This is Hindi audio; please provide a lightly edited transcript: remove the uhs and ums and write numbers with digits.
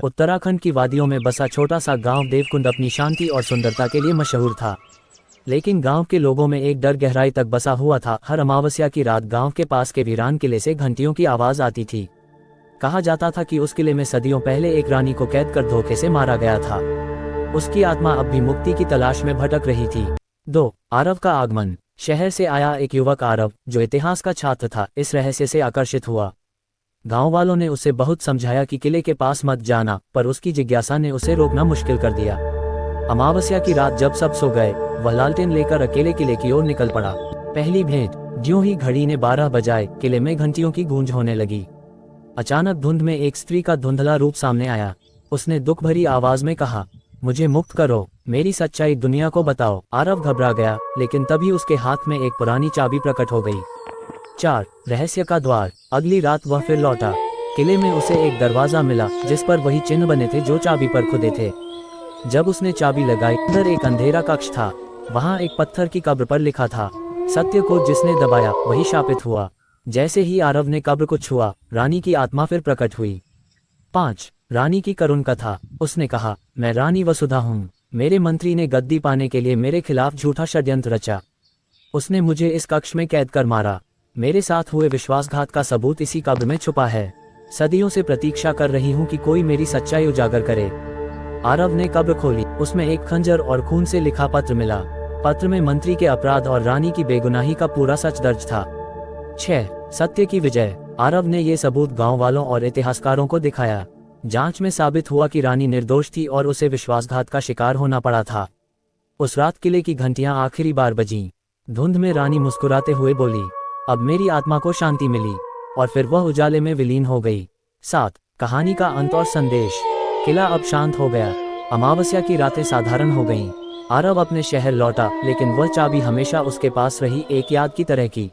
उत्तराखंड की वादियों में बसा छोटा सा गांव देवकुंड अपनी शांति और सुंदरता के लिए मशहूर था। लेकिन गांव के लोगों में एक डर गहराई तक बसा हुआ था। हर अमावस्या की रात गांव के पास के वीरान किले से घंटियों की आवाज आती थी। कहा जाता था कि उस किले में सदियों पहले एक रानी को कैद कर धोखे से मारा गया था। उसकी आत्मा अब भी मुक्ति की तलाश में भटक रही थी। 2. आरव का आगमन। शहर से आया एक युवक आरव, जो इतिहास का छात्र था, इस रहस्य से आकर्षित हुआ। गांव वालों ने उसे बहुत समझाया कि किले के पास मत जाना, पर उसकी जिज्ञासा ने उसे रोकना मुश्किल कर दिया। अमावस्या की रात जब सब सो गए, वह लालटेन लेकर अकेले किले की ओर निकल पड़ा। पहली भेंट। ज्यों ही घड़ी ने 12 बजाए, किले में घंटियों की गूंज होने लगी। अचानक धुंध में एक स्त्री का धुंधला रूप सामने आया। उसने दुख भरी आवाज में कहा, मुझे मुक्त करो, मेरी सच्चाई दुनिया को बताओ। आरव घबरा गया, लेकिन तभी उसके हाथ में एक पुरानी चाबी प्रकट हो गई। 4. रहस्य का द्वार। अगली रात वह फिर लौटा। किले में उसे एक दरवाजा मिला, जिस पर वही चिन्ह बने थे जो चाबी पर खुदे थे। जब उसने चाबी लगाई, अंदर एक अंधेरा कक्ष था। वहां एक पत्थर की कब्र पर लिखा था, सत्य को जिसने दबाया वही शापित हुआ। जैसे ही आरव ने कब्र को छुआ, रानी की आत्मा फिर प्रकट हुई। 5. रानी की करुण कथा। उसने कहा, मैं रानी वसुधा हूँ। मेरे मंत्री ने गद्दी पाने के लिए मेरे खिलाफ झूठा षड्यंत्र रचा। उसने मुझे इस कक्ष में कैद कर मारा। मेरे साथ हुए विश्वासघात का सबूत इसी कब्र में छुपा है। सदियों से प्रतीक्षा कर रही हूँ कि कोई मेरी सच्चाई उजागर करे। आरव ने कब्र खोली। उसमें एक खंजर और खून से लिखा पत्र मिला। पत्र में मंत्री के अपराध और रानी की बेगुनाही का पूरा सच दर्ज था। 6. सत्य की विजय। आरव ने ये सबूत गांव वालों और इतिहासकारों को दिखाया। जांच में साबित हुआ कि रानी निर्दोष थी और उसे विश्वासघात का शिकार होना पड़ा था। उस रात किले की घंटियां आखिरी बार बजीं। धुंध में रानी मुस्कुराते हुए बोली, अब मेरी आत्मा को शांति मिली। और फिर वह उजाले में विलीन हो गई। 7. कहानी का अंत और संदेश। किला अब शांत हो गया। अमावस्या की रातें साधारण हो गईं। आरव अपने शहर लौटा, लेकिन वह चाबी हमेशा उसके पास रही, एक याद की तरह की।